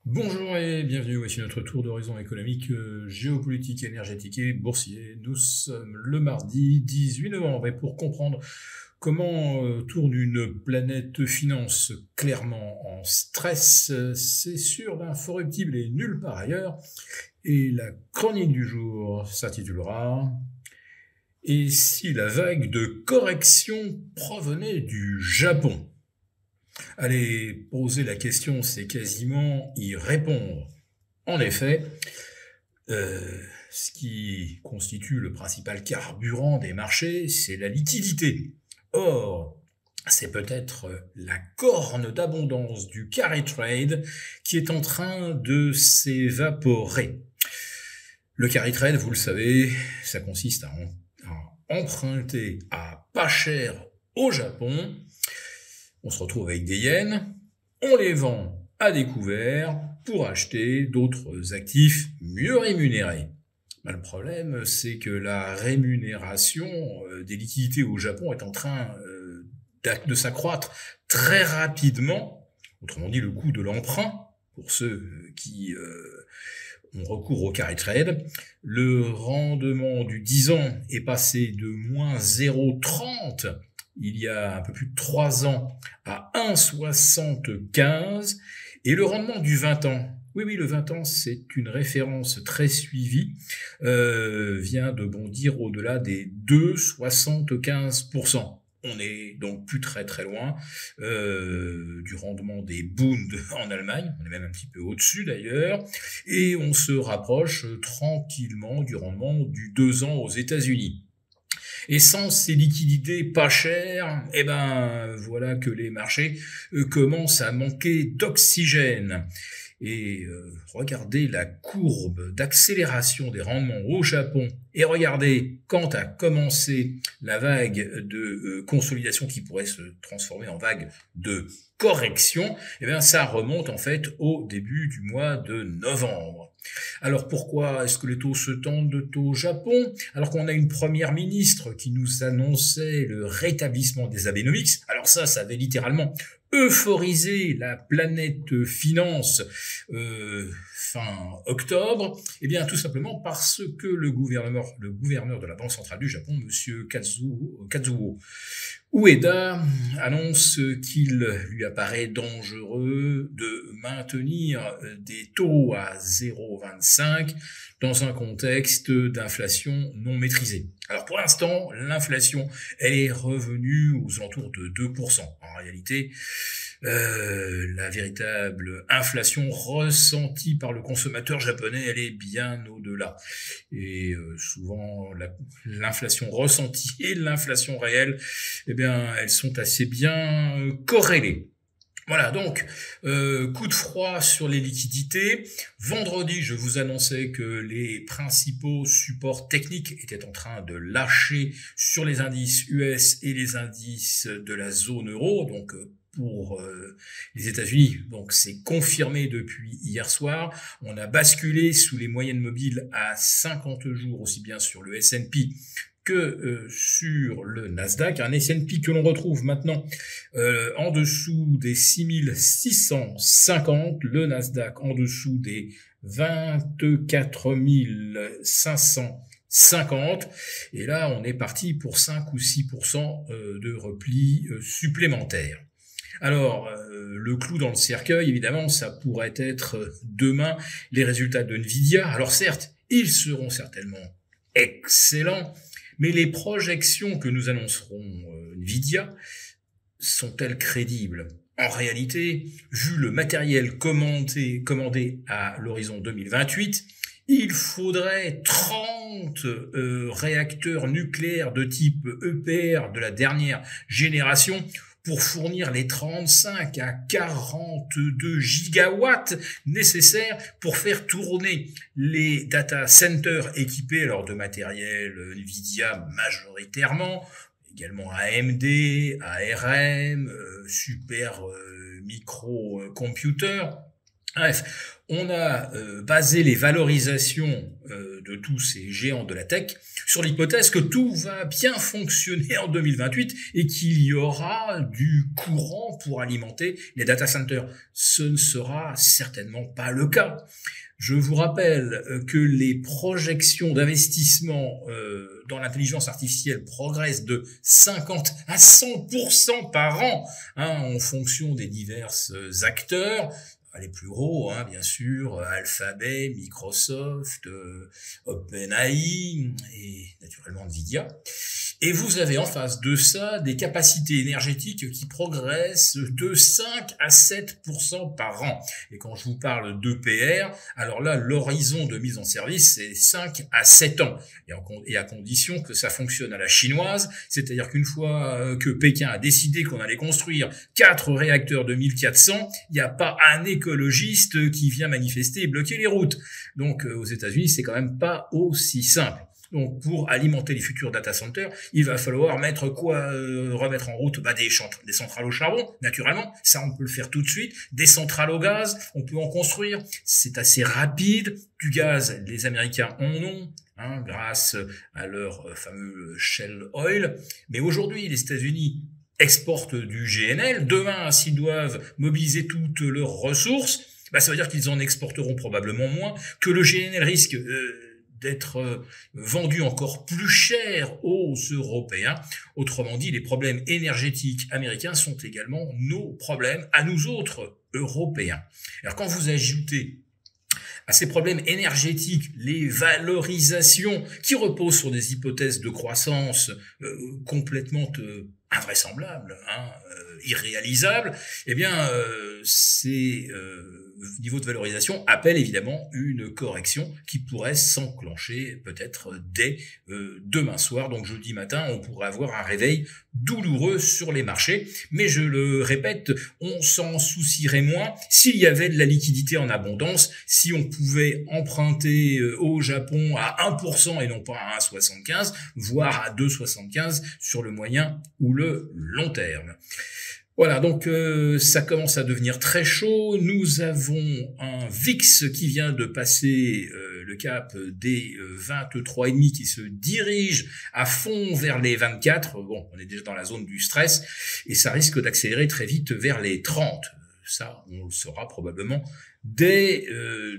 Bonjour et bienvenue, voici notre tour d'horizon économique, géopolitique, énergétique et boursier. Nous sommes le mardi 18 novembre et pour comprendre comment tourne une planète finance clairement en stress, c'est sur l'inforruptible et nulle part ailleurs. Et la chronique du jour s'intitulera « Et si la vague de correction provenait du Japon ?» Allez, poser la question, c'est quasiment y répondre. En effet, ce qui constitue le principal carburant des marchés, c'est la liquidité. Or, c'est peut-être la corne d'abondance du carry trade qui est en train de s'évaporer. Le carry trade, vous le savez, ça consiste à emprunter à pas cher au Japon. On se retrouve avec des yens, on les vend à découvert pour acheter d'autres actifs mieux rémunérés. Le problème, c'est que la rémunération des liquidités au Japon est en train de s'accroître très rapidement. Autrement dit, le coût de l'emprunt, pour ceux qui ont recours au carry trade, le rendement du 10 ans est passé de moins 0,30 il y a un peu plus de 3 ans à 1,75 et le rendement du 20 ans, oui, le 20 ans, c'est une référence très suivie, vient de bondir au-delà des 2,75%. On est donc plus très loin du rendement des Bund en Allemagne, on est même un petit peu au-dessus d'ailleurs, et on se rapproche tranquillement du rendement du 2 ans aux États-Unis. Et sans ces liquidités pas chères, voilà que les marchés commencent à manquer d'oxygène. Et regardez la courbe d'accélération des rendements au Japon et regardez quand a commencé la vague de consolidation qui pourrait se transformer en vague de correction, ça remonte en fait au début du mois de novembre. Alors pourquoi est-ce que les taux se tendent au Japon alors qu'on a une première ministre qui nous annonçait le rétablissement des Abenomics? Alors ça avait littéralement euphoriser la planète finance fin octobre, tout simplement parce que le gouverneur de la Banque centrale du Japon, monsieur Kazuo Ueda, annonce qu'il lui apparaît dangereux de maintenir des taux à 0,25 dans un contexte d'inflation non maîtrisée. Alors pour l'instant, l'inflation, elle est revenue aux alentours de 2%. En réalité, la véritable inflation ressentie par le consommateur japonais, elle est bien au-delà. Et souvent, l'inflation ressentie et l'inflation réelle, elles sont assez bien corrélées. Voilà, donc, coup de froid sur les liquidités. Vendredi, je vous annonçais que les principaux supports techniques étaient en train de lâcher sur les indices US et les indices de la zone euro, donc pour les États-Unis. Donc c'est confirmé depuis hier soir. On a basculé sous les moyennes mobiles à 50 jours, aussi bien sur le S&P que sur le Nasdaq, un S&P que l'on retrouve maintenant en dessous des 6650, le Nasdaq en dessous des 24 550, et là on est parti pour 5 ou 6% de repli supplémentaire. Alors, le clou dans le cercueil, évidemment, ça pourrait être demain les résultats de Nvidia. Alors certes, ils seront certainement excellents, mais les projections que nous annoncerons Nvidia sont-elles crédibles? En réalité, vu le matériel commandé à l'horizon 2028, il faudrait 30 réacteurs nucléaires de type EPR de la dernière génération pour fournir les 35 à 42 gigawatts nécessaires pour faire tourner les data centers équipés alors de matériel Nvidia majoritairement, également AMD, ARM, super micro computer. Bref, on a basé les valorisations de tous ces géants de la tech sur l'hypothèse que tout va bien fonctionner en 2028 et qu'il y aura du courant pour alimenter les data centers. Ce ne sera certainement pas le cas. Je vous rappelle que les projections d'investissement dans l'intelligence artificielle progressent de 50 à 100% par an, en fonction des divers acteurs. Les plus gros, bien sûr, Alphabet, Microsoft, OpenAI et naturellement Nvidia. Et vous avez en face de ça des capacités énergétiques qui progressent de 5 à 7% par an. Et quand je vous parle d'EPR, alors là, l'horizon de mise en service, c'est 5 à 7 ans. Et à condition que ça fonctionne à la chinoise, c'est-à-dire qu'une fois que Pékin a décidé qu'on allait construire 4 réacteurs de 1400, il n'y a pas un écologiste qui vient manifester et bloquer les routes. Donc aux États-Unis, c'est quand même pas aussi simple. Donc, pour alimenter les futurs data centers, il va falloir remettre en route des centrales au charbon, naturellement. Ça, on peut le faire tout de suite. Des centrales au gaz, on peut en construire. C'est assez rapide. Du gaz, les Américains en ont, grâce à leur fameux Shell Oil. Mais aujourd'hui, les États-Unis exportent du GNL. Demain, s'ils doivent mobiliser toutes leurs ressources, ça veut dire qu'ils en exporteront probablement moins, que le GNL risque d'être vendu encore plus cher aux Européens. Autrement dit, les problèmes énergétiques américains sont également nos problèmes à nous autres Européens. Alors quand vous ajoutez à ces problèmes énergétiques les valorisations qui reposent sur des hypothèses de croissance complètement invraisemblables, irréalisables, ces niveaux de valorisation appellent évidemment une correction qui pourrait s'enclencher peut-être dès demain soir. Donc jeudi matin, on pourrait avoir un réveil douloureux sur les marchés. Mais je le répète, on s'en soucierait moins s'il y avait de la liquidité en abondance, si on pouvait emprunter au Japon à 1% et non pas à 1,75, voire à 2,75 sur le moyen ou le long terme. Voilà, donc ça commence à devenir très chaud. Nous avons un VIX qui vient de passer le cap des 23,5 qui se dirige à fond vers les 24. Bon, on est déjà dans la zone du stress et ça risque d'accélérer très vite vers les 30. Ça, on le saura probablement dès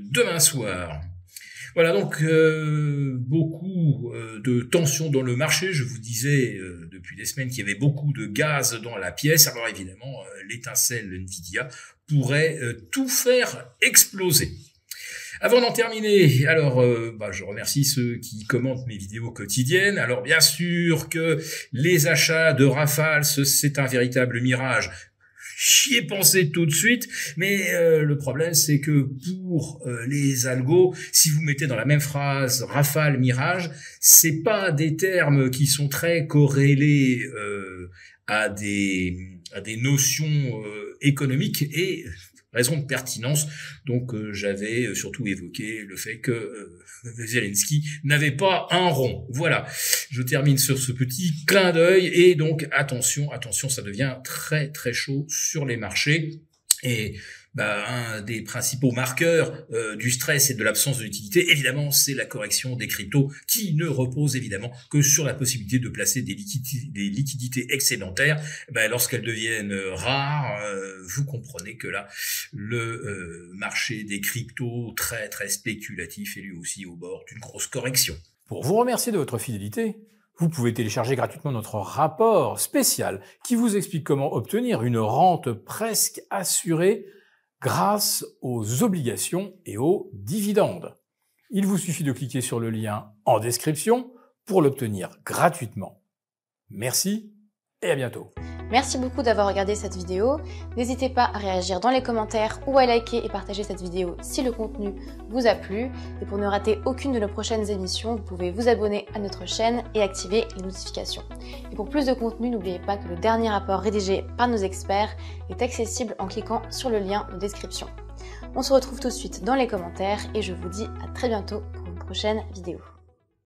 demain soir. Voilà, donc beaucoup de tensions dans le marché. Je vous disais depuis des semaines qu'il y avait beaucoup de gaz dans la pièce. Alors évidemment, l'étincelle Nvidia pourrait tout faire exploser. Avant d'en terminer, alors je remercie ceux qui commentent mes vidéos quotidiennes. Alors bien sûr que les achats de Rafale, c'est un véritable mirage. J'y ai pensé tout de suite, mais le problème c'est que pour les algos, si vous mettez dans la même phrase Rafale, Mirage, c'est pas des termes qui sont très corrélés à des notions économiques et raison de pertinence. Donc j'avais surtout évoqué le fait que Zelensky n'avait pas un rond. Voilà, je termine sur ce petit clin d'œil et donc attention, ça devient très très chaud sur les marchés. Et un des principaux marqueurs du stress et de l'absence de liquidité, évidemment, c'est la correction des cryptos qui ne repose évidemment que sur la possibilité de placer des liquidités excédentaires. Lorsqu'elles deviennent rares, vous comprenez que là, le marché des cryptos très très spéculatif est lui aussi au bord d'une grosse correction. Pour vous remercier de votre fidélité, vous pouvez télécharger gratuitement notre rapport spécial qui vous explique comment obtenir une rente presque assurée grâce aux obligations et aux dividendes. Il vous suffit de cliquer sur le lien en description pour l'obtenir gratuitement. Merci et à bientôt. Merci beaucoup d'avoir regardé cette vidéo. N'hésitez pas à réagir dans les commentaires ou à liker et partager cette vidéo si le contenu vous a plu. Et pour ne rater aucune de nos prochaines émissions, vous pouvez vous abonner à notre chaîne et activer les notifications. Et pour plus de contenu, n'oubliez pas que le dernier rapport rédigé par nos experts est accessible en cliquant sur le lien de description. On se retrouve tout de suite dans les commentaires et je vous dis à très bientôt pour une prochaine vidéo.